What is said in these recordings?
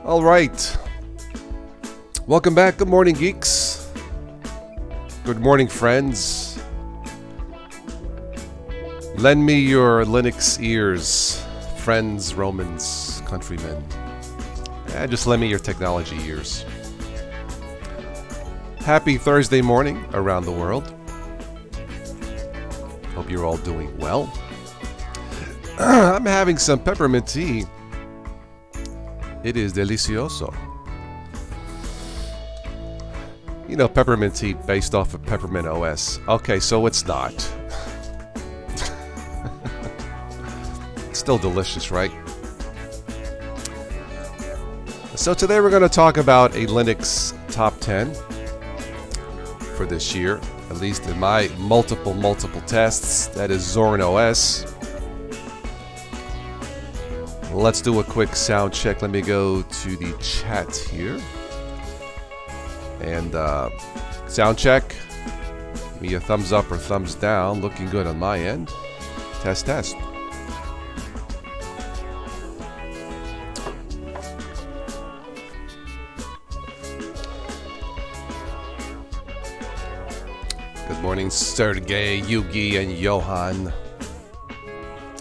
All right. Welcome back. Good morning, geeks. Good morning, friends. Lend me your Linux ears, friends, Romans, countrymen. Just lend me your technology ears. Happy Thursday morning around the world. Hope you're all doing well. I'm having some peppermint tea. It is delicioso. You know, peppermint tea based off of Peppermint OS. Okay, so it's not. It's still delicious, right? So today we're going to talk about a Linux top 10 for this year, at least in my multiple tests. That is Zorin OS. Let's do a quick sound check. Let me go to the chat here. And sound check. Give me a thumbs up or thumbs down. Looking good on my end. Test. Good morning, Sergey, Yugi, and Johan.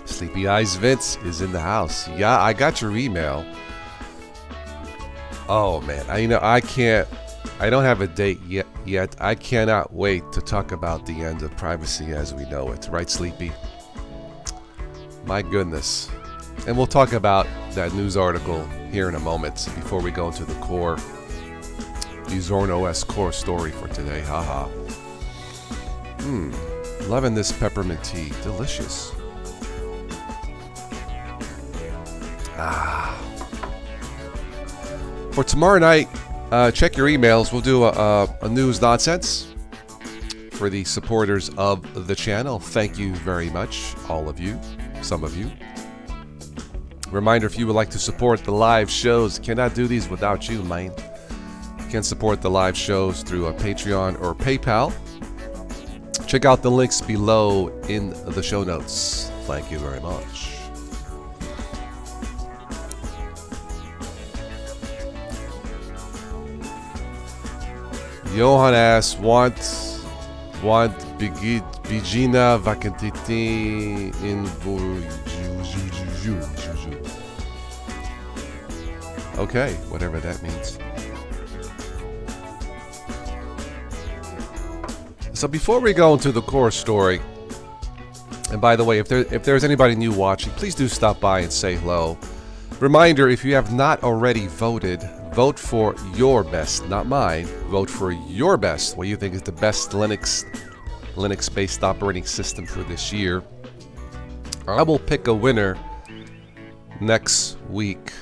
Sleepy Eyes Vince is in the house. Yeah, I got your email. Oh man, I don't have a date yet. I cannot wait to talk about the end of privacy as we know it. Right, Sleepy? My goodness. And we'll talk about that news article here in a moment before we go into the core. The Zorin OS core story for today. Haha. Loving this peppermint tea. Delicious. For tomorrow night, check your emails. We'll do a news nonsense for the supporters of the channel. Thank you very much, all of you, some of you. Reminder, if you would like to support the live shows, cannot do these without you, man. You can support the live shows through a Patreon or PayPal. Check out the links below in the show notes. Thank you very much. Johan asks, want Bigina Vacantiti in Okay, whatever that means. So before we go into the core story, and by the way, if there's anybody new watching, please do stop by and say hello. Reminder, if you have not already voted, vote for your best, not mine. Vote for your best. What you think is the best Linux-based operating system for this year. I will pick a winner next week.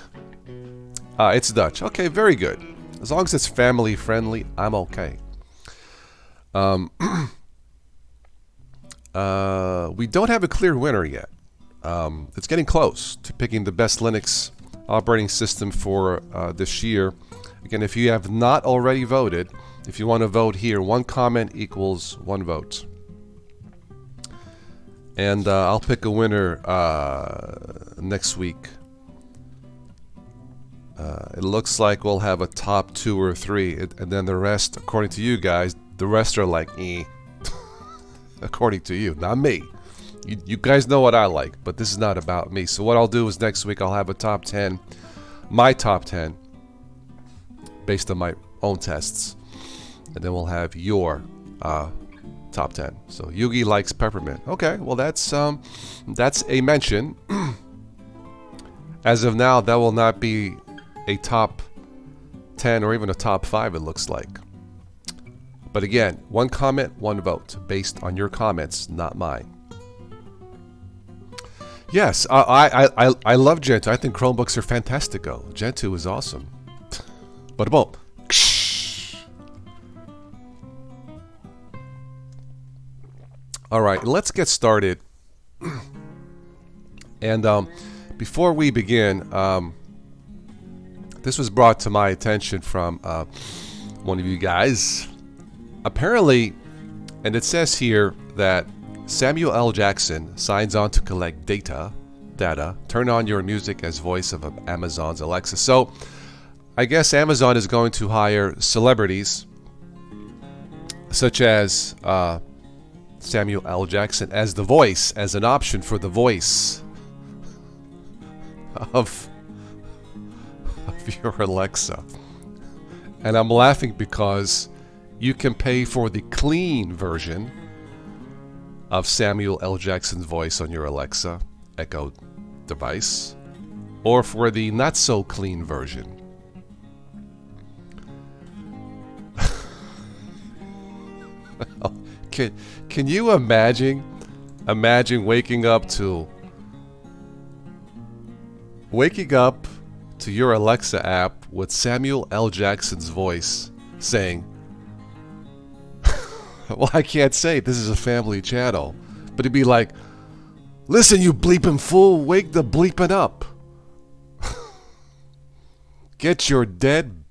It's Dutch. Okay, very good. As long as it's family friendly, I'm okay. We don't have a clear winner yet. It's getting close to picking the best Linux operating system for this year. Again, if you have not already voted, if you want to vote here, one comment equals one vote. And I'll pick a winner next week. It looks like we'll have a top 2 or 3, and then the rest, according to you guys, the rest are like, according to you, not me. You guys know what I like, but this is not about me. So what I'll do is next week I'll have a top 10, my top 10, based on my own tests. And then we'll have your top 10. So Yugi likes peppermint. Okay, well that's a mention. As of now, that will not be a top 10 or even a top 5, it looks like. But again, one comment, one vote, based on your comments, not mine. Yes, I love Gentoo. I think Chromebooks are fantastico. Gentoo is awesome. But boom. All right, let's get started. And before we begin, this was brought to my attention from one of you guys. Apparently, and it says here that Samuel L. Jackson signs on to collect data, turn on your music as voice of Amazon's Alexa. So I guess Amazon is going to hire celebrities such as Samuel L. Jackson as the voice, as an option for the voice of your Alexa. And I'm laughing because you can pay for the clean version of Samuel L. Jackson's voice on your Alexa Echo device, or for the not so clean version. Can you imagine waking up to your Alexa app with Samuel L. Jackson's voice saying, well, I can't say this is a family channel, but it'd be like, listen, you bleeping fool, wake the bleeping up. Get your dead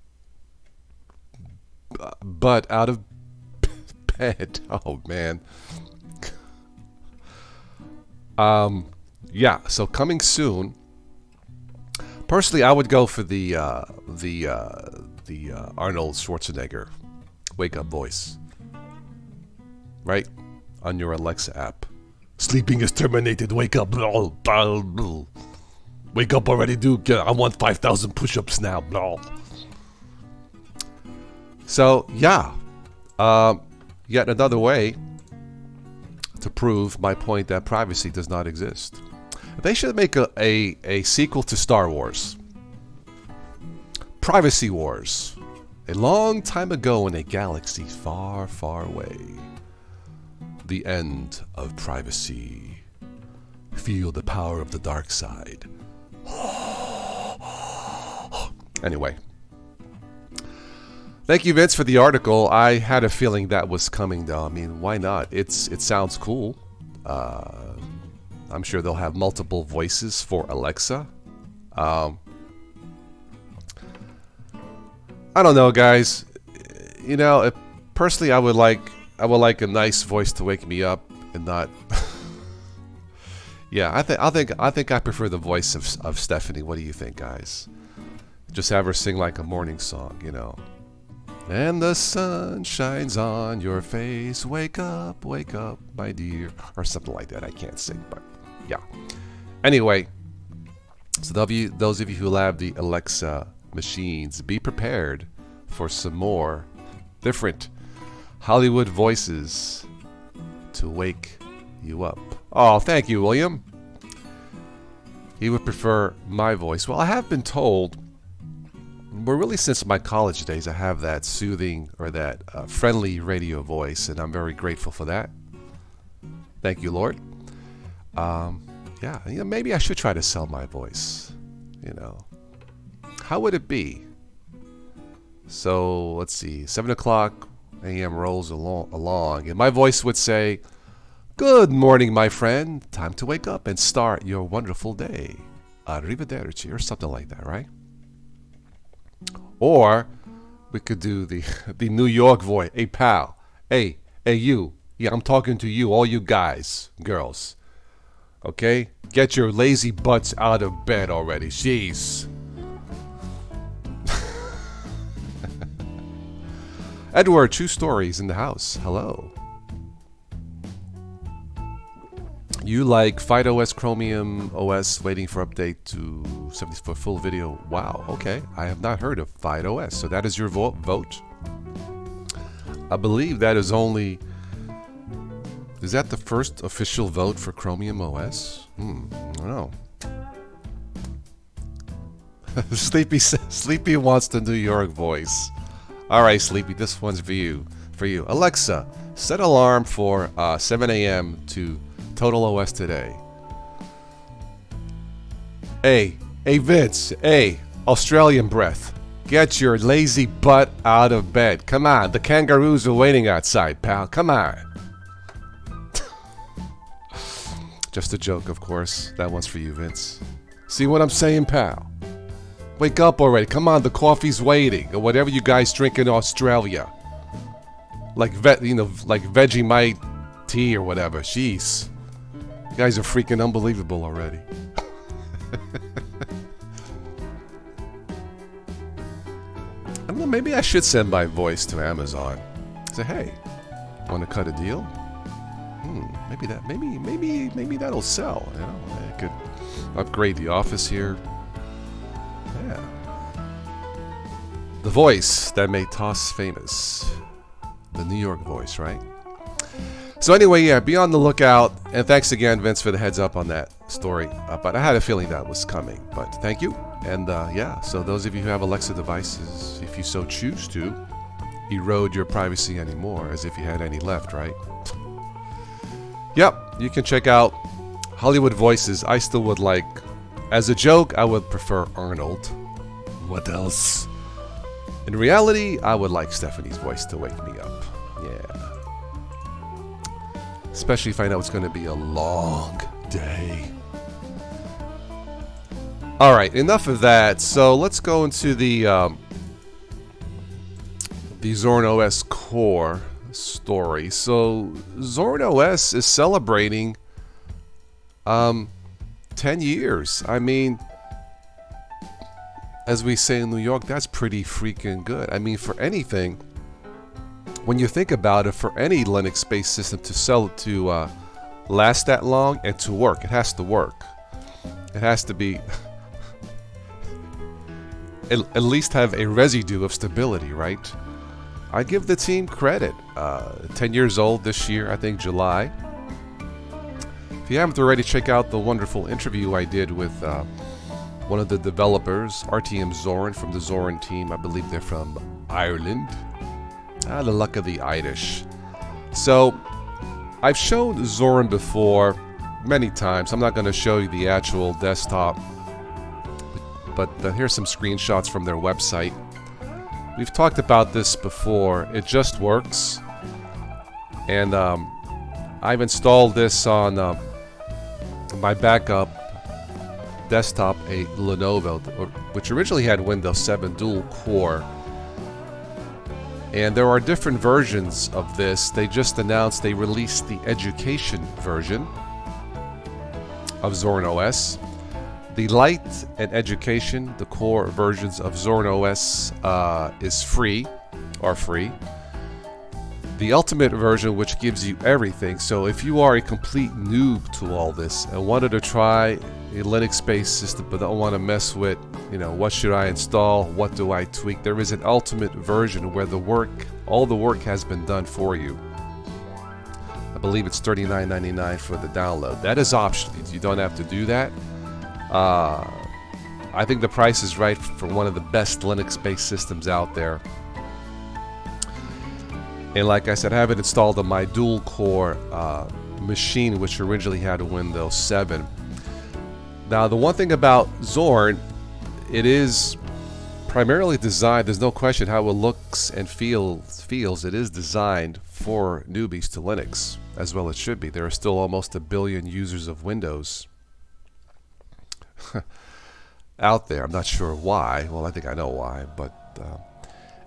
butt out of bed. Oh, man. Yeah, so coming soon. Personally, I would go for the Arnold Schwarzenegger wake up voice. Right? On your Alexa app. Sleeping is terminated. Wake up. Wake up already, dude. I want 5,000 push-ups now. So, yeah. Yet another way to prove my point that privacy does not exist. They should make a sequel to Star Wars. Privacy Wars. A long time ago in a galaxy far, far away. The end of privacy. Feel the power of the dark side. Anyway. Thank you, Vince, for the article. I had a feeling that was coming, though. I mean, why not? It sounds cool. I'm sure they'll have multiple voices for Alexa. I don't know, guys. You know, personally, I would like a nice voice to wake me up and not. Yeah, I think I prefer the voice of Stephanie. What do you think, guys? Just have her sing like a morning song, you know. And the sun shines on your face. Wake up, my dear. Or something like that. I can't sing, but yeah. Anyway, so those of you who have the Alexa machines, be prepared for some more different Hollywood voices to wake you up. Oh, thank you, William. He would prefer my voice. Well, I have been told, but really since my college days, I have that soothing or that friendly radio voice, and I'm very grateful for that. Thank you, Lord. Yeah, maybe I should try to sell my voice. You know, how would it be? So let's see, 7 o'clock a.m. rolls along, and my voice would say, "Good morning, my friend. Time to wake up and start your wonderful day. Arrivederci," or something like that, right? Or we could do the New York voice. Hey, pal. Hey, you. Yeah, I'm talking to you, all you guys, girls. Okay? Get your lazy butts out of bed already. Jeez. Edward, True Stories in the house. Hello. You like FidoOS Chromium OS waiting for update to 70 for full video? Wow, okay. I have not heard of FidoOS. So that is your vote. I believe that is only... Is that the first official vote for Chromium OS? I don't know. Sleepy wants the New York voice. All right, Sleepy, this one's for you. Alexa, set alarm for 7 a.m. to Total OS today. Hey, Vince. Hey, Australian breath. Get your lazy butt out of bed. Come on, the kangaroos are waiting outside, pal. Come on. Just a joke, of course. That one's for you, Vince. See what I'm saying, pal? Wake up already. Come on, the coffee's waiting. Or whatever you guys drink in Australia. Like Vegemite tea or whatever. Jeez. You guys are freaking unbelievable already. maybe I should send my voice to Amazon. Say, hey, want to cut a deal? Maybe that'll sell. You know, I could upgrade the office here. Yeah. The voice that made Toss famous. The New York voice, right? So anyway, yeah, be on the lookout. And thanks again, Vince, for the heads up on that story. But I had a feeling that was coming. But thank you. And yeah, so those of you who have Alexa devices, if you so choose to, erode your privacy anymore, as if you had any left, right? Yep, you can check out Hollywood Voices. I still would like, as a joke, I would prefer Arnold. What else? In reality, I would like Stephanie's voice to wake me up. Yeah. Especially if I know it's going to be a long day. Alright, enough of that. So let's go into the Zorin OS core story. So Zorin OS is celebrating 10 years. I mean, as we say in New York, that's pretty freaking good. I mean, for anything, when you think about it, for any Linux-based system to last that long and to work, it has to work. It has to be at least have a residue of stability, right? I give the team credit. 10 years old this year, I think July. If you haven't already, check out the wonderful interview I did with one of the developers, RTM Zorin, from the Zorin team. I believe they're from Ireland. The luck of the Irish. So, I've shown Zorin before many times. I'm not going to show you the actual desktop, but here's some screenshots from their website. We've talked about this before. It just works. And I've installed this on my backup desktop, a Lenovo, which originally had Windows 7 dual core. And there are different versions of this. They just announced they released the education version of Zorin OS. The Lite and Education, the core versions of Zorin OS, are free. The Ultimate version, which gives you everything. So if you are a complete noob to all this and wanted to try a Linux-based system but don't want to mess with, you know, what should I install, what do I tweak, there is an Ultimate version where all the work has been done for you. I believe it's $39.99 for the download. That is optional. You don't have to do that. I think the price is right for one of the best Linux-based systems out there. And like I said, I have it installed on my dual-core machine, which originally had a Windows 7. Now, the one thing about Zorin, it is primarily designed, there's no question how it looks and feels. It is designed for newbies to Linux, as well it should be. There are still almost 1 billion users of Windows out there. I'm not sure why. Well, I think I know why, but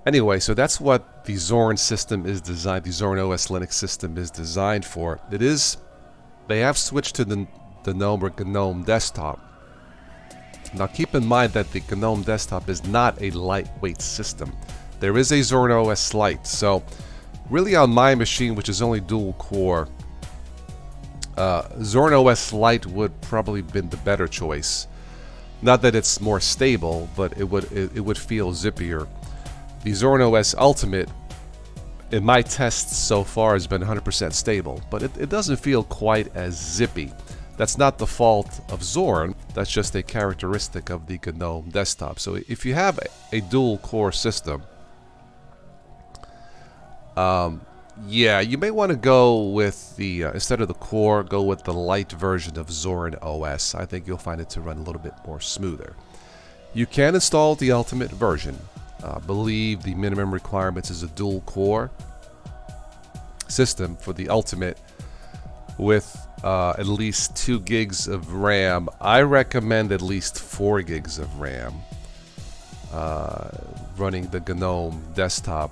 anyway, so that's what the Zorin system is designed, the Zorin OS Linux system is designed for. They have switched to the GNOME or GNOME desktop. Now keep in mind that the GNOME desktop is not a lightweight system. There is a Zorin OS Lite, so really on my machine, which is only dual core, Zorin OS Lite would probably been the better choice. Not that it's more stable, but it would feel zippier. The Zorin OS Ultimate, in my tests so far, has been 100% stable, but it doesn't feel quite as zippy. That's not the fault of Zorin, that's just a characteristic of the GNOME desktop. So if you have a dual core system, yeah, you may want to go with the, instead of the core, go with the light version of Zorin OS. I think you'll find it to run a little bit more smoother. You can install the Ultimate version. I believe the minimum requirements is a dual core system for the Ultimate with at least 2 gigs of RAM. I recommend at least 4 gigs of RAM running the GNOME desktop.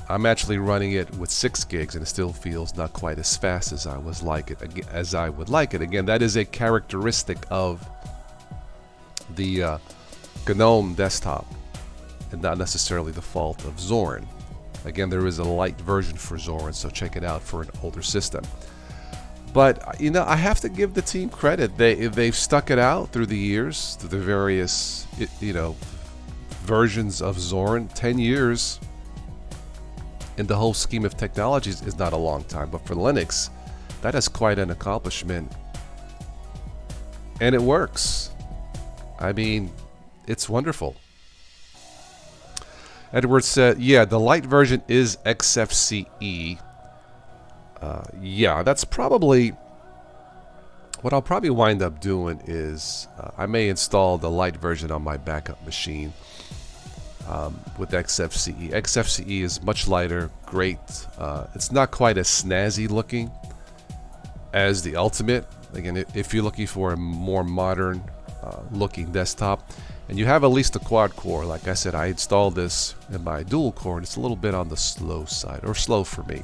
I'm actually running it with 6 gigs and it still feels not quite as fast as I would like it. Again, that is a characteristic of the GNOME desktop. and not necessarily the fault of Zorin. Again, there is a light version for Zorin, so check it out for an older system. But, you know, I have to give the team credit. They've stuck it out through the years, through the various, you know, versions of Zorin. 10 years in the whole scheme of technologies is not a long time, but for Linux, that is quite an accomplishment. And it works. I mean, it's wonderful. Edward said, yeah, the light version is XFCE. Yeah, that's probably what I'll probably wind up doing is I may install the light version on my backup machine with XFCE. XFCE is much lighter, great. It's not quite as snazzy looking as the Ultimate. Again, if you're looking for a more modern looking desktop, and you have at least a quad core, like I said, I installed this in my dual core, and it's a little bit on the slow side, or slow for me.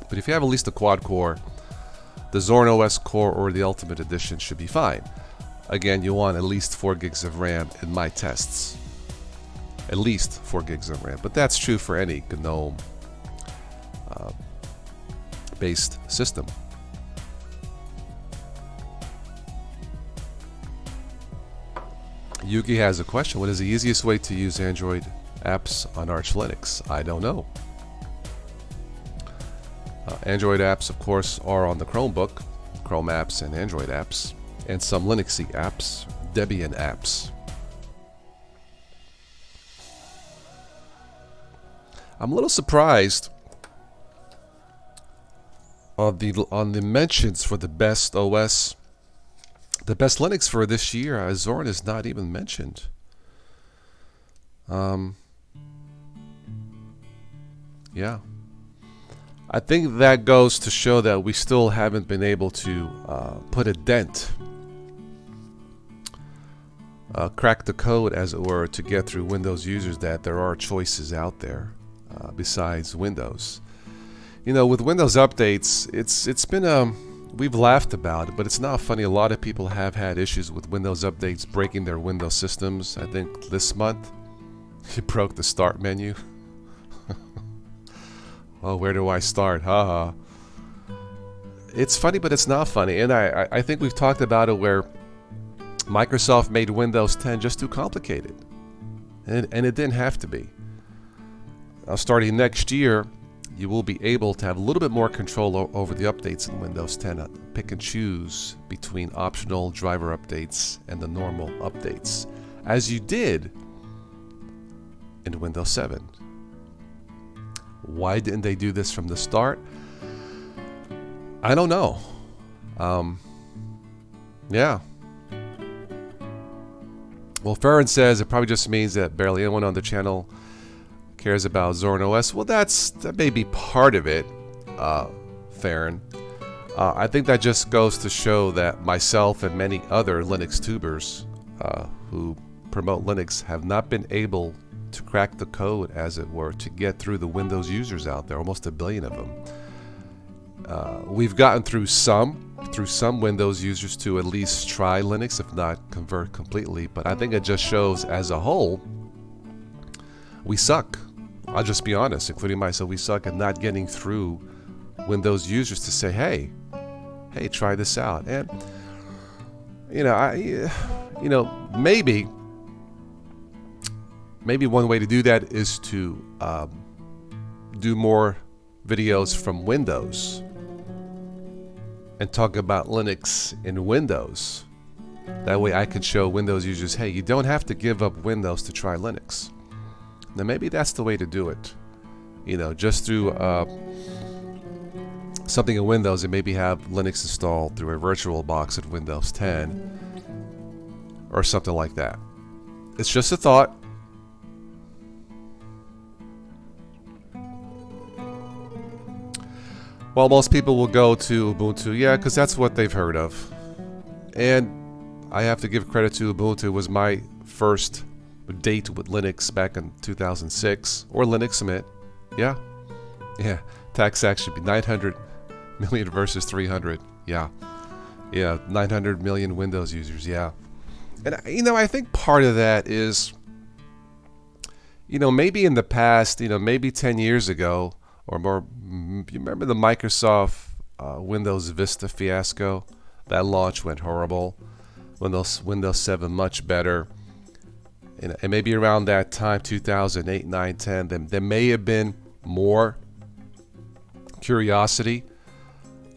But if you have at least a quad core, the Zorin OS core or the Ultimate Edition should be fine. Again, you want at least 4 gigs of RAM in my tests. At least 4 gigs of RAM. But that's true for any GNOME based system. Yuki has a question. What is the easiest way to use Android apps on Arch Linux? I don't know. Android apps, of course, are on the Chromebook, Chrome apps and Android apps, and some Linuxy apps, Debian apps. I'm a little surprised on the mentions for the best OS. The best Linux for this year, Zorin is not even mentioned. Yeah. I think that goes to show that we still haven't been able to put a dent, crack the code, as it were, to get through Windows users that there are choices out there besides Windows. You know, with Windows updates, it's been we've laughed about it, but it's not funny. A lot of people have had issues with Windows updates breaking their Windows systems. I think this month, it broke the start menu. Oh, where do I start? Haha. It's funny, but it's not funny. And I think we've talked about it where Microsoft made Windows 10 just too complicated. And it didn't have to be. Now, starting next year, you will be able to have a little bit more control over the updates in Windows 10. Pick and choose between optional driver updates and the normal updates, as you did in Windows 7. Why didn't they do this from the start? I don't know. Yeah. Well, Farron says it probably just means that barely anyone on the channel cares about Zorin OS. Well, that may be part of it, Farron. I think that just goes to show that myself and many other Linux tubers who promote Linux have not been able to crack the code, as it were, to get through the Windows users out there, almost 1 billion of them. We've gotten through some Windows users to at least try Linux, if not convert completely, but I think it just shows as a whole, we suck. I'll just be honest, including myself, we suck at not getting through Windows users to say, hey, try this out. And, maybe one way to do that is to do more videos from Windows and talk about Linux in Windows. That way I can show Windows users, hey, you don't have to give up Windows to try Linux. Now maybe that's the way to do it. Just through something in Windows and maybe have Linux installed through a virtual box at Windows 10 or something like that. It's just a thought. Well, most people will go to Ubuntu, yeah, because that's what they've heard of. And I have to give credit to Ubuntu. It was my first date with Linux back in 2006, or Linux Mint. Yeah. Tax should be 900 million versus 300. Yeah, 900 million Windows users. Yeah. And I think part of that is maybe in the past, maybe 10 years ago or more, you remember the Microsoft Windows Vista fiasco? That launch went horrible. Windows 7 much better. And maybe around that time, 2008, 9, 10, there may have been more curiosity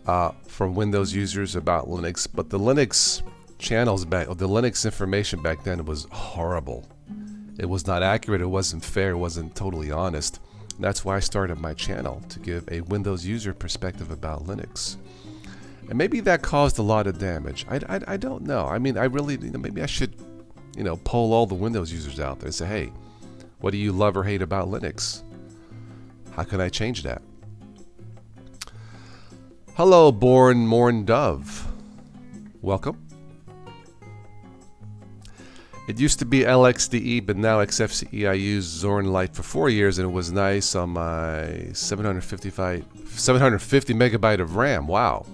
from Windows users about Linux, but the Linux channels the Linux information back then was horrible. It was not accurate, it wasn't fair, it wasn't totally honest. And that's why I started my channel, to give a Windows user perspective about Linux. And maybe that caused a lot of damage. I don't know. I mean, I really, maybe I should, poll all the Windows users out there and say, hey, what do you love or hate about Linux? How can I change that? Hello, Born Morn Dove. Welcome. It used to be LXDE, but now XFCE. I used Zorin Lite for 4 years, and it was nice on my 750 megabyte of RAM. Wow.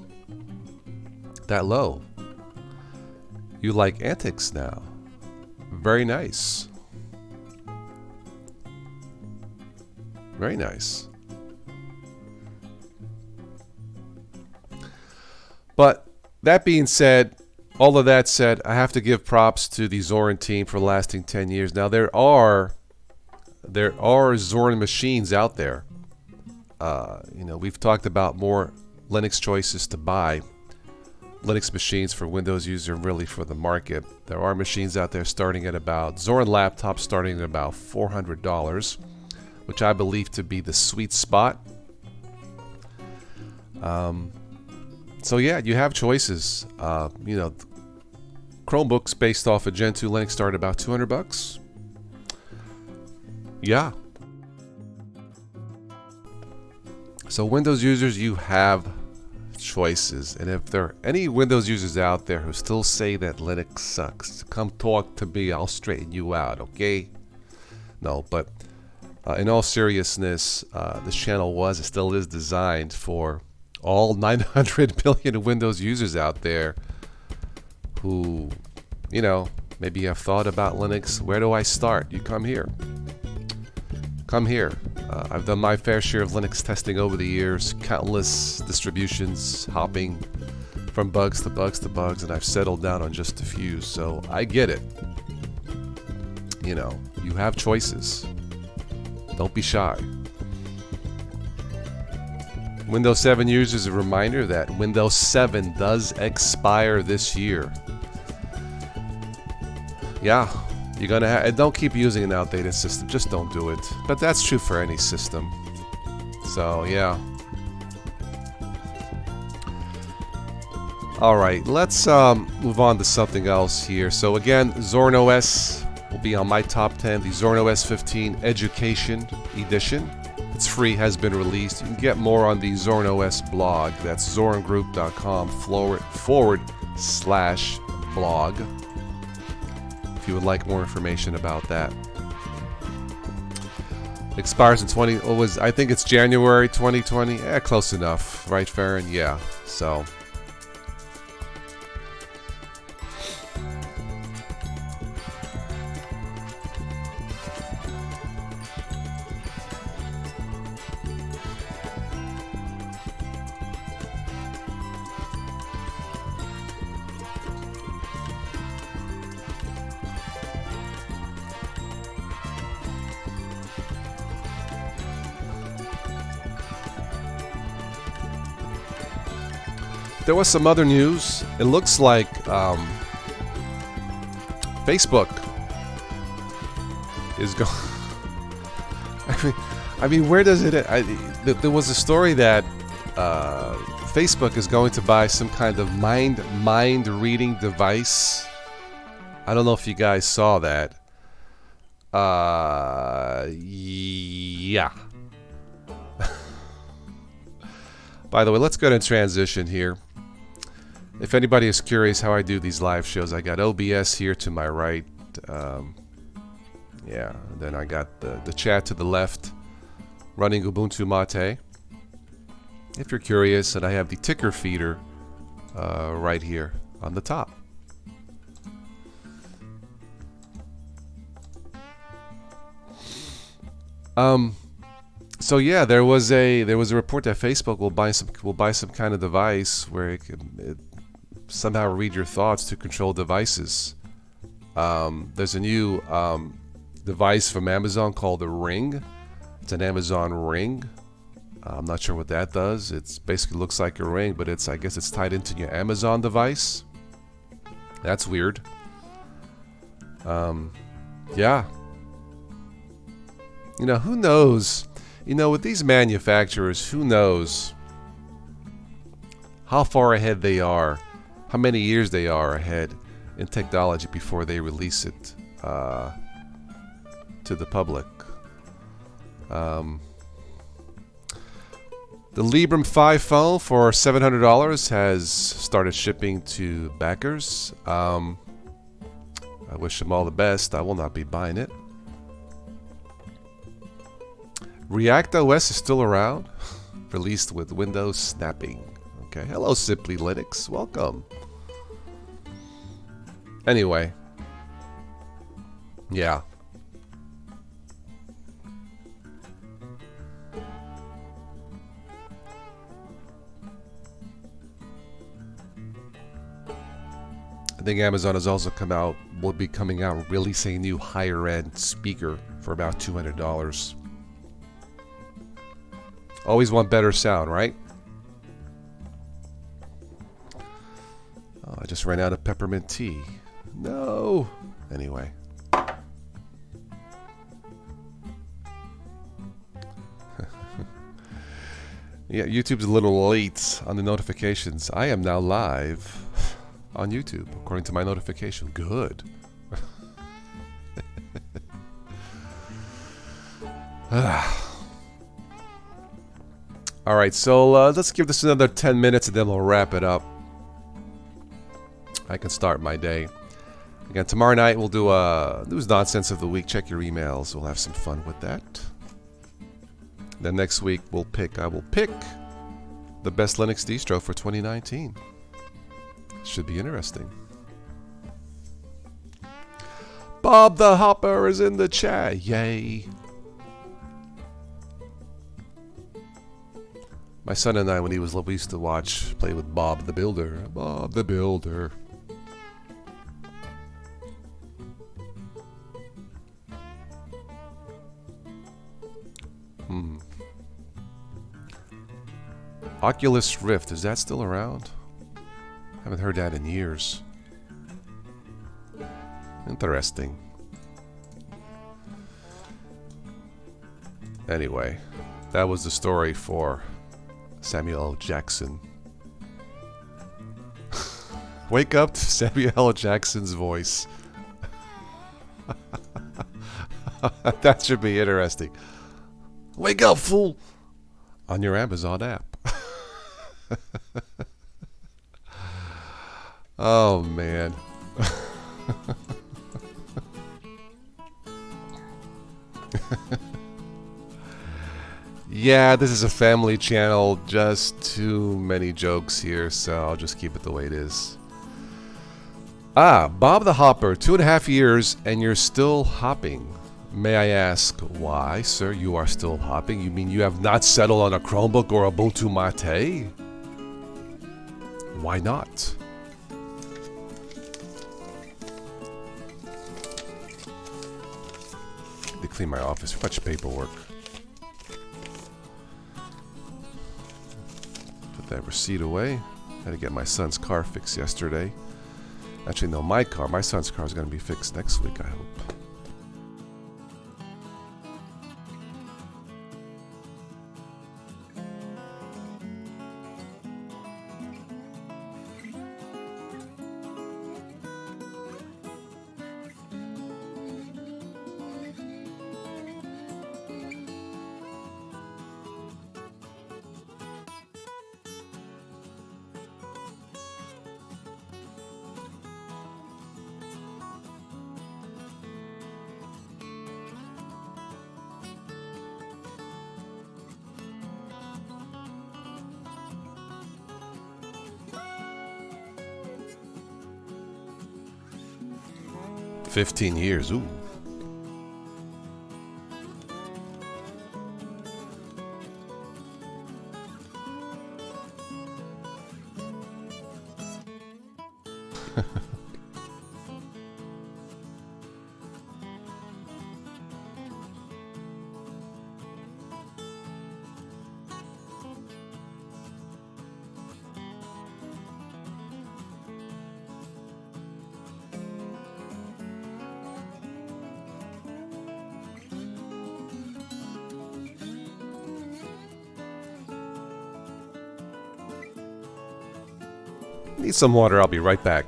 That low. You like antics now. Very nice. Very nice. But that being said, all of that said, I have to give props to the Zorin team for lasting 10 years. Now there are Zorin machines out there. We've talked about more Linux choices to buy. Linux machines for Windows user, really for the market. There are machines out there starting at about Zorin laptops starting at about $400, which I believe to be the sweet spot. So yeah, you have choices. Chromebooks based off of Gen 2 Linux start about $200. Yeah. So Windows users, you have choices. And if there are any Windows users out there who still say that Linux sucks, come talk to me. I'll straighten you out, okay? No, but in all seriousness, this channel was, it still is designed for all 900 million Windows users out there who, maybe have thought about Linux. Where do I start? You come here. Come here. I've done my fair share of Linux testing over the years, countless distributions, hopping from bugs to bugs to bugs, and I've settled down on just a few, so I get it. You have choices. Don't be shy. Windows 7 users, a reminder that Windows 7 does expire this year. Yeah, you're gonna and don't keep using an outdated system. Just don't do it. But that's true for any system. So yeah. All right, let's move on to something else here. So again, Zorin OS will be on my top 10. The Zorin OS 15 Education Edition. It's free, has been released. You can get more on the Zorin OS blog. That's zoringroup.com/blog. If you would like more information about that. Expires in I think it's January 2020. Close enough, right, Farron? Yeah. So. There was some other news. It looks like Facebook is going. I mean, where does it? There was a story that Facebook is going to buy some kind of mind reading device. I don't know if you guys saw that. Yeah. By the way, let's go to transition here. If anybody is curious how I do these live shows, I got OBS here to my right. Yeah, and then I got the chat to the left, running Ubuntu Mate. If you're curious, and I have the ticker feeder right here on the top. So yeah, there was a report that Facebook will buy some kind of device where it somehow read your thoughts to control devices. There's a new device from Amazon called the Ring. It's an Amazon Ring. I'm not sure what that does. It basically looks like a ring, but I guess it's tied into your Amazon device. That's weird. Yeah. Who knows? With these manufacturers, who knows how far ahead they are, how many years they are ahead in technology before they release it to the public. The Librem 5 phone for $700 has started shipping to backers. I wish them all the best. I will not be buying it. React OS is still around, released with Windows snapping. Okay, hello Simply Linux, welcome. Anyway, yeah. I think Amazon will be coming out releasing a new higher end speaker for about $200. Always want better sound, right? Oh, I just ran out of peppermint tea. No. Anyway. Yeah, YouTube's a little late on the notifications. I am now live on YouTube, according to my notification. Good. Alright, so let's give this another 10 minutes and then we'll wrap it up. I can start my day. Again, tomorrow night we'll do a news nonsense of the week. Check your emails. We'll have some fun with that. Then next week I will pick the best Linux distro for 2019. Should be interesting. Bob the Hopper is in the chat. Yay. My son and I, when he was little, we used to play with Bob the Builder. Bob the Builder. Oculus Rift, is that still around? Haven't heard that in years. Interesting. Anyway, that was the story for Samuel L. Jackson. Wake up to Samuel L. Jackson's voice. That should be interesting. Wake up, fool! On your Amazon app. Oh, man. Yeah, this is a family channel. Just too many jokes here, so I'll just keep it the way it is. Bob the Hopper, 2.5 years, and you're still hopping. May I ask why, sir, you are still hopping? You mean you have not settled on a Chromebook or Ubuntu Mate? Why not? To clean my office, much paperwork. Put that receipt away. Had to get my son's car fixed yesterday. Actually, no, my son's car is going to be fixed next week, I hope. $15 years, ooh. Need some water, I'll be right back.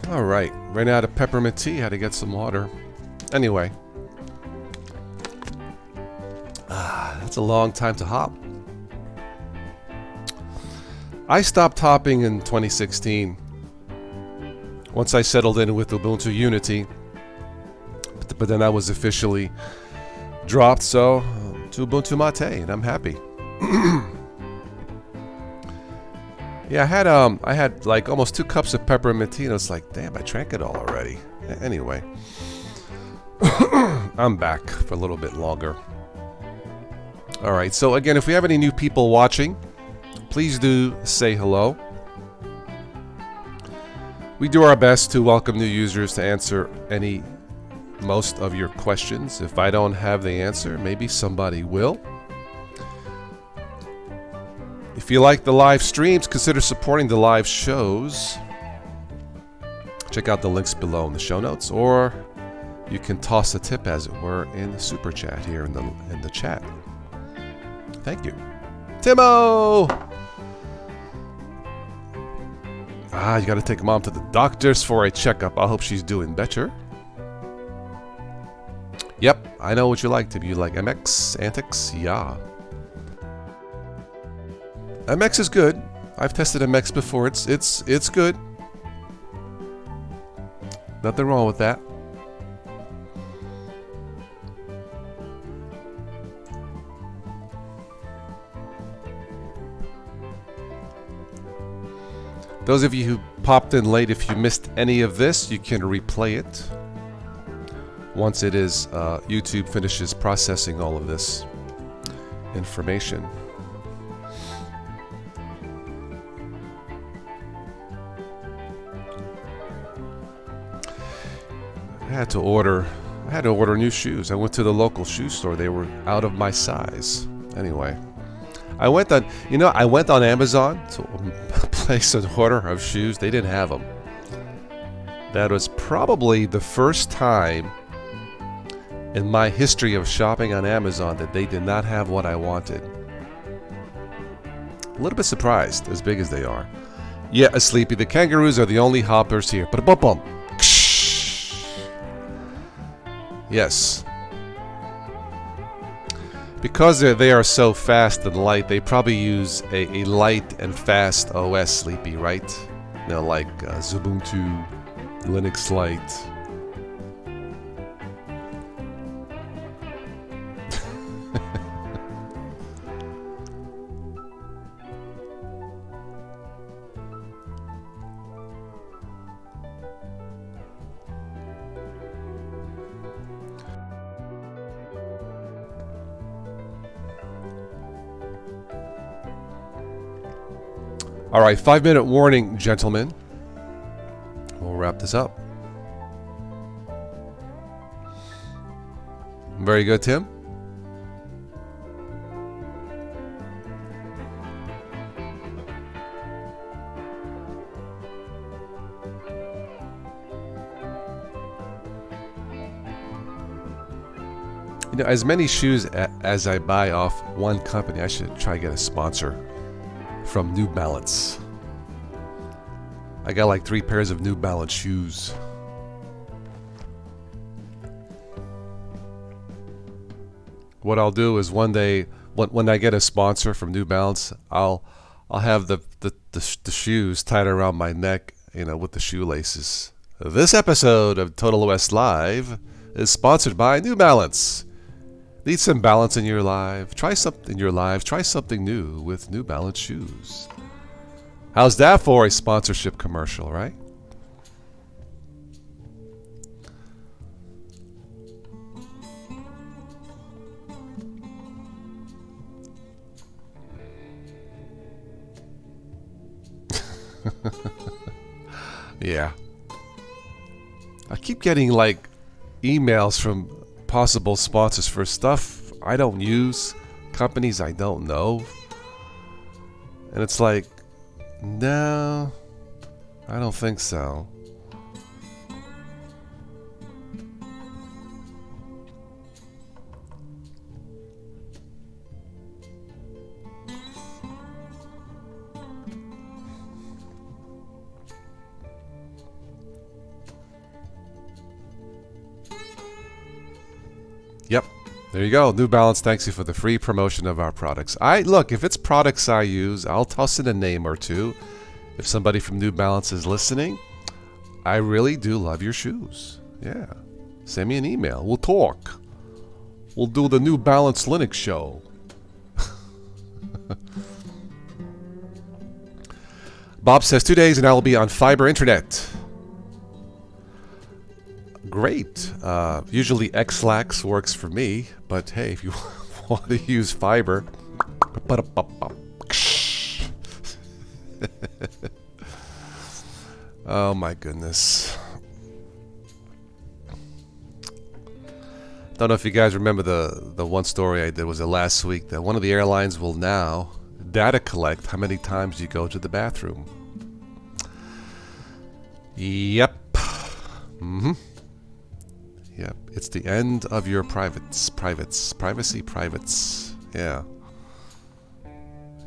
Alright, ran out of peppermint tea, had to get some water. Anyway. That's a long time to hop. I stopped hopping in 2016. Once I settled in with Ubuntu Unity. But then I was officially dropped, so to Ubuntu Mate, and I'm happy. Yeah, I had like almost 2 cups of peppermint tea, and it's like, damn, I drank it all already. Anyway, I'm back for a little bit longer. All right, so again, if we have any new people watching, please do say hello. We do our best to welcome new users to answer most of your questions. If I don't have the answer, maybe somebody will. If you like the live streams, consider supporting the live shows. Check out the links below in the show notes, or you can toss a tip, as it were, in the super chat here in the chat. Thank you, Timo. You got to take mom to the doctors for a checkup. I hope she's doing better. Yep, I know what you like, Tim. You like MX antics, yeah. MX is good. I've tested MX before. It's good. Nothing wrong with that. Those of you who popped in late, if you missed any of this, you can replay it once it is YouTube finishes processing all of this information. I had to order new shoes. I went to the local shoe store. They were out of my size. Anyway, I went on Amazon to place an order of shoes. They didn't have them. That was probably the first time in my history of shopping on Amazon that they did not have what I wanted. A little bit surprised, as big as they are. Yeah, Sleepy. The kangaroos are the only hoppers here. But bum. Yes. Because they are so fast and light, they probably use a light and fast OS, Sleepy, right? You know, like Ubuntu, Linux Lite. All right, 5-minute warning, gentlemen. We'll wrap this up. Very good, Tim. You know, as many shoes as I buy off one company, I should try to get a sponsor from New Balance. I got like 3 pairs of New Balance shoes. What I'll do is one day, when I get a sponsor from New Balance, I'll have the shoes tied around my neck, you know, with the shoelaces. This episode of Total OS Live is sponsored by New Balance. Need some balance in your life? Try something new with New Balance shoes. How's that for a sponsorship commercial, right? Yeah. I keep getting like emails from possible sponsors for stuff I don't use, companies I don't know. And it's like, no, I don't think so. Yep. There you go. New Balance thanks you for the free promotion of our products. Look, if it's products I use, I'll toss in a name or two. If somebody from New Balance is listening, I really do love your shoes. Yeah. Send me an email. We'll talk. We'll do the New Balance Linux show. Bob says 2 days and I will be on fiber internet. Great. Usually Xlax works for me, but hey, if you want to use fiber, oh my goodness. Don't know if you guys remember the one story I did, was it last week, that one of the airlines will now data collect how many times you go to the bathroom. Yep. Mm-hmm. Yep, it's the end of your privacy. Yeah.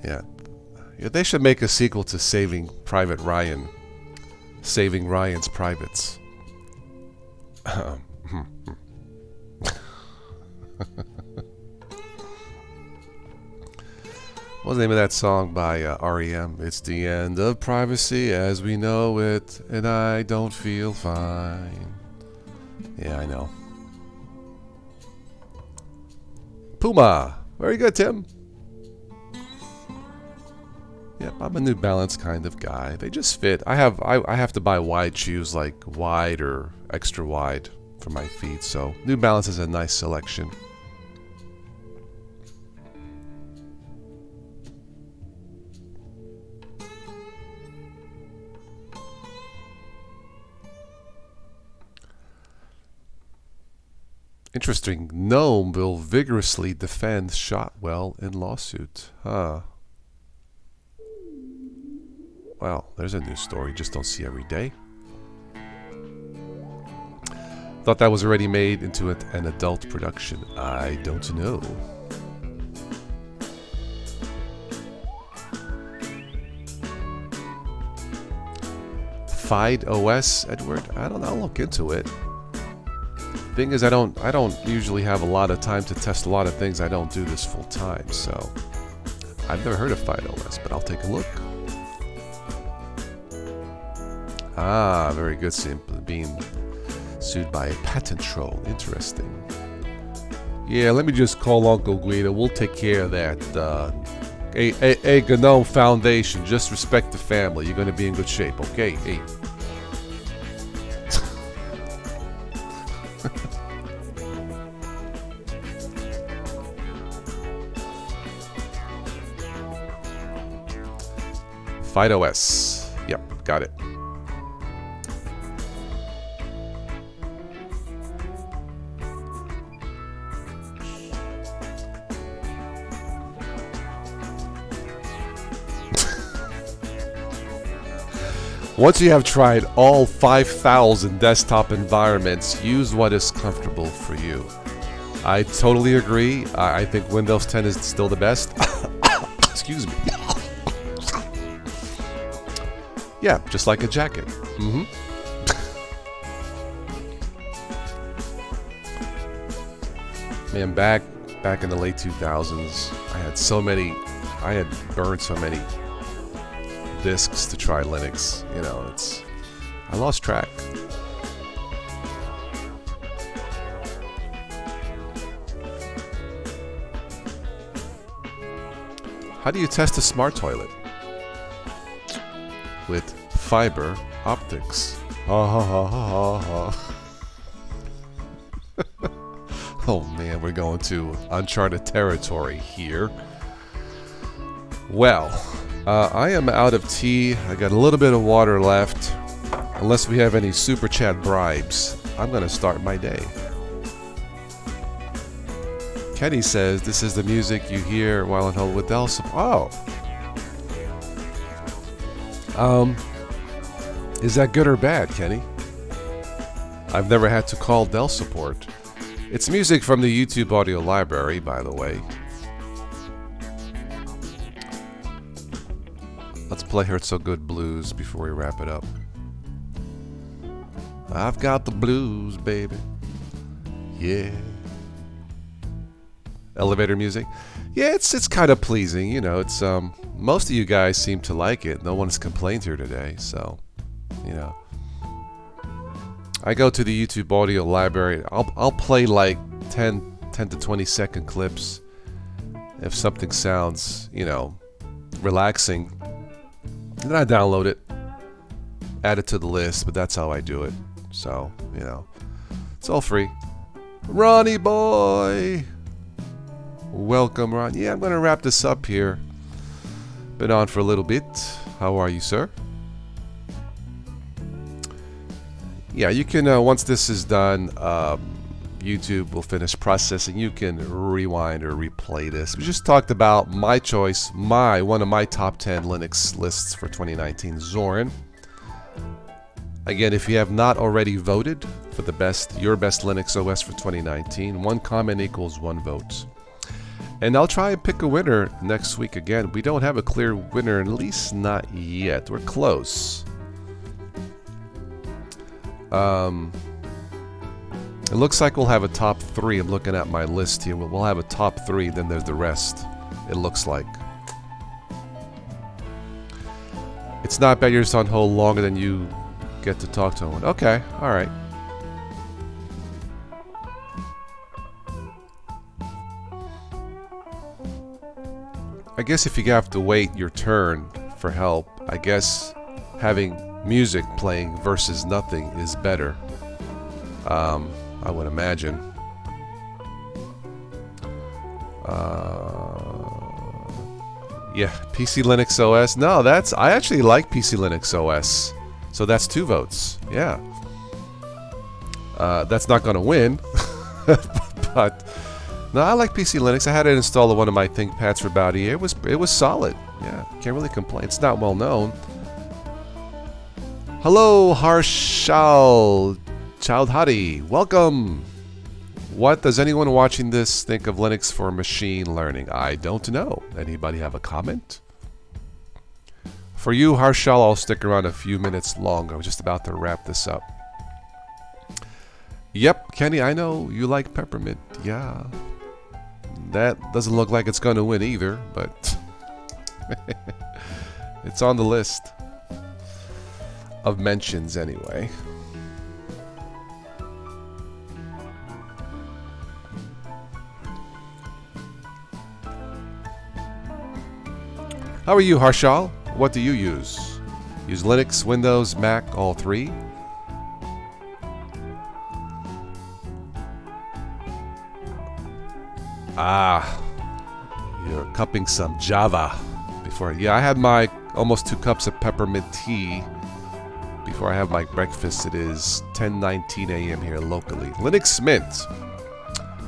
Yeah. Yeah, they should make a sequel to Saving Private Ryan. Saving Ryan's Privates. What was the name of that song by REM? It's the end of privacy as we know it, and I don't feel fine. Yeah, I know. Puma. Very good, Tim. Yep, I'm a New Balance kind of guy. They just fit. I have to buy wide shoes, like wide or extra wide for my feet. So New Balance is a nice selection. Interesting. Gnome will vigorously defend Shotwell in lawsuit. Huh. Well, there's a new story. Just don't see every day. Thought that was already made into an adult production. I don't know. FIDE OS, Edward? I don't know. I'll look into it. Thing is, I don't usually have a lot of time to test a lot of things. I don't do this full time, so I've never heard of FIDE OS, but I'll take a look. Ah, very good. Simply being sued by a patent troll. Interesting. Yeah, let me just call Uncle Guido. We'll take care of that. Hey, Gnome Foundation, just respect the family. You're going to be in good shape, okay? Hey. FIDE OS. Yep, got it. Once you have tried all 5,000 desktop environments, use what is comfortable for you. I totally agree. I think Windows 10 is still the best. Excuse me. Yeah, just like a jacket. Mm-hmm. Man, back in the late 2000s, I had burned so many disks to try Linux. You know, I lost track. How do you test a smart toilet? With fiber optics. Ha ha ha ha ha. Oh man, we're going to uncharted territory here. Well, I am out of tea. I got a little bit of water left. Unless we have any super chat bribes, I'm going to start my day. Kenny says this is the music you hear while on hold with Dell support. Oh. Is that good or bad, Kenny? I've never had to call Dell support. It's music from the YouTube audio library, by the way. Let's play Hurt So Good Blues before we wrap it up. I've got the blues, baby. Yeah. Elevator music. Yeah, it's kind of pleasing, you know. It's most of you guys seem to like it. No one's complained here today, so you know. I go to the YouTube audio library. I'll play like 10 to 20 second clips. If something sounds, you know, relaxing, then I download it, add it to the list, but that's how I do it. So, you know, it's all free. Ronnie boy! Welcome, Ron. Yeah, I'm going to wrap this up here. Been on for a little bit. How are you, sir? Yeah, you can, once this is done, YouTube will finish processing. You can rewind or replay this. We just talked about my choice, one of my top 10 Linux lists for 2019, Zorin. Again, if you have not already voted for your best Linux OS for 2019, one comment equals one vote. And I'll try and pick a winner next week again. We don't have a clear winner, at least not yet. We're close. It looks like we'll have a top 3. I'm looking at my list here. We'll have a top 3, then there's the rest, it looks like. It's not bad you're just on hold longer than you get to talk to one. Okay, alright. I guess if you have to wait your turn for help, I guess having music playing versus nothing is better. I would imagine. Yeah, PC Linux OS. No, I actually like PC Linux OS. So that's 2 votes. Yeah. That's not going to win. But no, I like PC Linux. I had it installed on one of my ThinkPads for about a year. It was solid. Yeah, can't really complain. It's not well known. Hello, Harshal Chowdhury. Welcome. What does anyone watching this think of Linux for machine learning? I don't know. Anybody have a comment? For you, Harshal, I'll stick around a few minutes longer. I'm just about to wrap this up. Yep, Kenny, I know you like peppermint. Yeah. That doesn't look like it's going to win either, but it's on the list of mentions anyway. How are you, Harshal? What do you use? Use Linux, Windows, Mac, all 3? Ah, you're cupping some Java before. Yeah, I had my almost 2 cups of peppermint tea before I have my breakfast. It is 10:19 a.m. here locally. Linux Mint.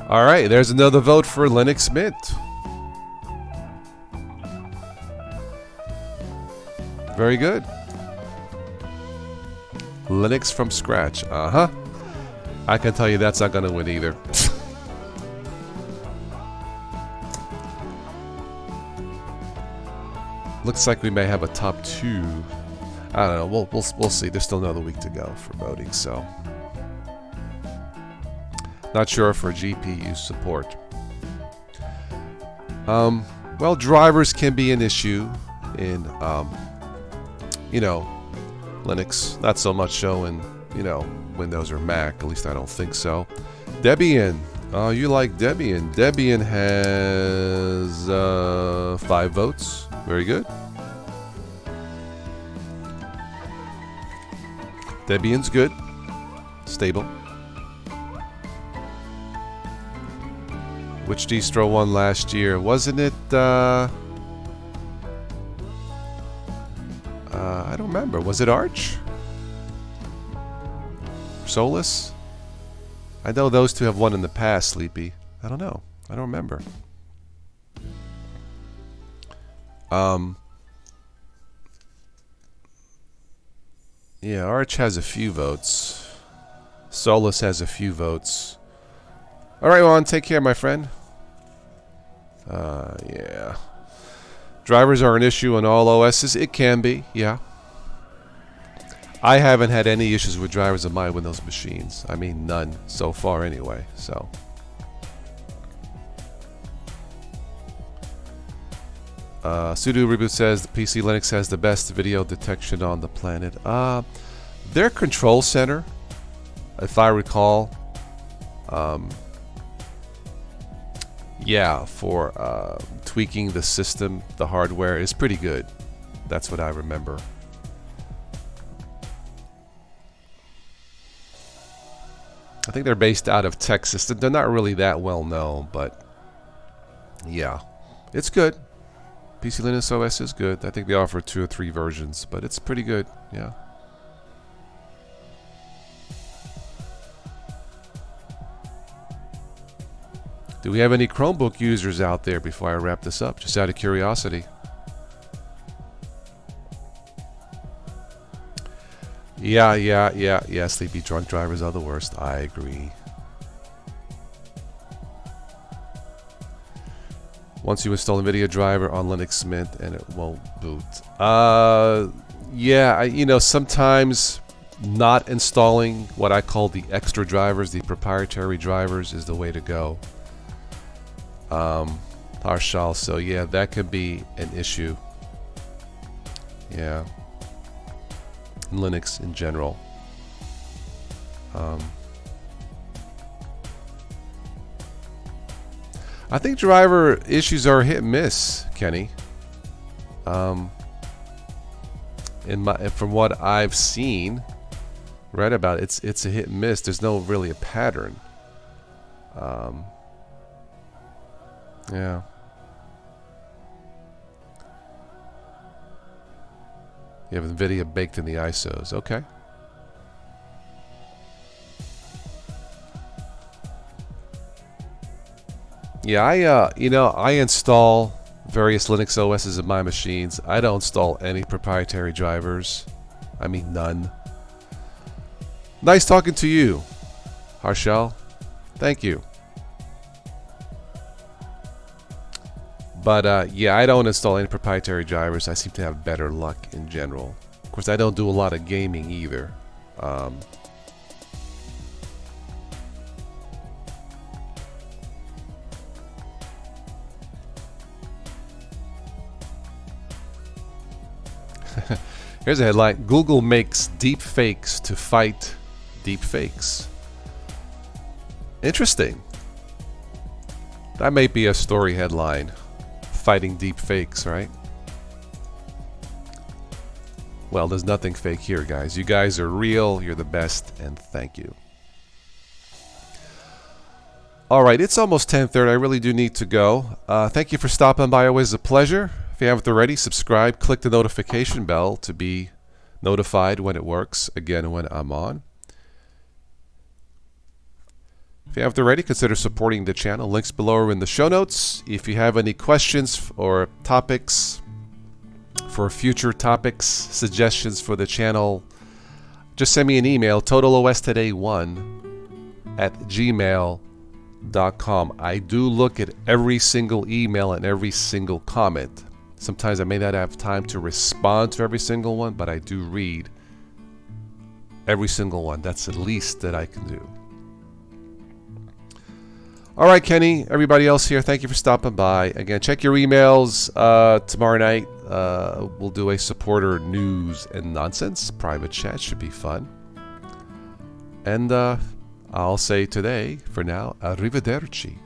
All right, there's another vote for Linux Mint. Very good. Linux from scratch. Uh-huh. I can tell you that's not going to win either. Looks like we may have a top 2. I don't know. We'll see. There's still another week to go for voting, so not sure for GPU support. Well, drivers can be an issue in Linux. Not so much so in Windows or Mac. At least I don't think so. Debian, Oh, you like Debian. Debian has 5 votes. Very good. Debian's good. Stable. Which distro won last year? Wasn't it, I don't remember. Was it Arch? Solus? I know those two have won in the past, Sleepy. I don't know. I don't remember. Yeah, Arch has a few votes. Solus has a few votes. Alright, Juan, take care, my friend. Yeah. Drivers are an issue on all OSs. It can be, yeah. I haven't had any issues with drivers on my Windows machines. I mean, none so far anyway, so. Sudo Reboot says the PC Linux has the best video detection on the planet. Their control center, if I recall, yeah, for tweaking the system, the hardware is pretty good. That's what I remember. I think they're based out of Texas. They're not really that well known, but yeah, it's good. PC Linux OS is good. I think they offer 2 or 3 versions, but it's pretty good. Yeah. Do we have any Chromebook users out there before I wrap this up? Just out of curiosity. Yeah. Sleepy drunk drivers are the worst. I agree. Once you install a NVIDIA driver on Linux Mint and it won't boot. Yeah, you know, sometimes not installing what I call the extra drivers, the proprietary drivers, is the way to go. Partial, so yeah, that could be an issue. Yeah. Linux in general. I think driver issues are hit and miss, Kenny. From what I've seen, read about it, it's a hit and miss. There's no really a pattern. Yeah. You have NVIDIA baked in the ISOs. Okay. Yeah, I install various Linux OSs in my machines. I don't install any proprietary drivers. I mean, none. Nice talking to you, Harshal. Thank you. But yeah, I don't install any proprietary drivers. I seem to have better luck in general. Of course, I don't do a lot of gaming either. Here's a headline. Google makes deep fakes to fight deep fakes. Interesting. That might be a story headline. Fighting deep fakes, right? Well, there's nothing fake here, guys. You guys are real. You're the best, and thank you. All right, it's almost 10:30. I really do need to go. Thank you for stopping by. Always a pleasure. If you haven't already, subscribe. Click the notification bell to be notified when it works. Again, when I'm on. If you haven't already, consider supporting the channel. Links below are in the show notes. If you have any questions or topics for future topics, suggestions for the channel, just send me an email, totalostoday1@gmail.com. I do look at every single email and every single comment. Sometimes I may not have time to respond to every single one, but I do read every single one. That's the least that I can do. All right, Kenny, everybody else here, thank you for stopping by. Again, check your emails tomorrow night. We'll do a supporter news and nonsense. Private chat should be fun. And I'll say today, for now, arrivederci.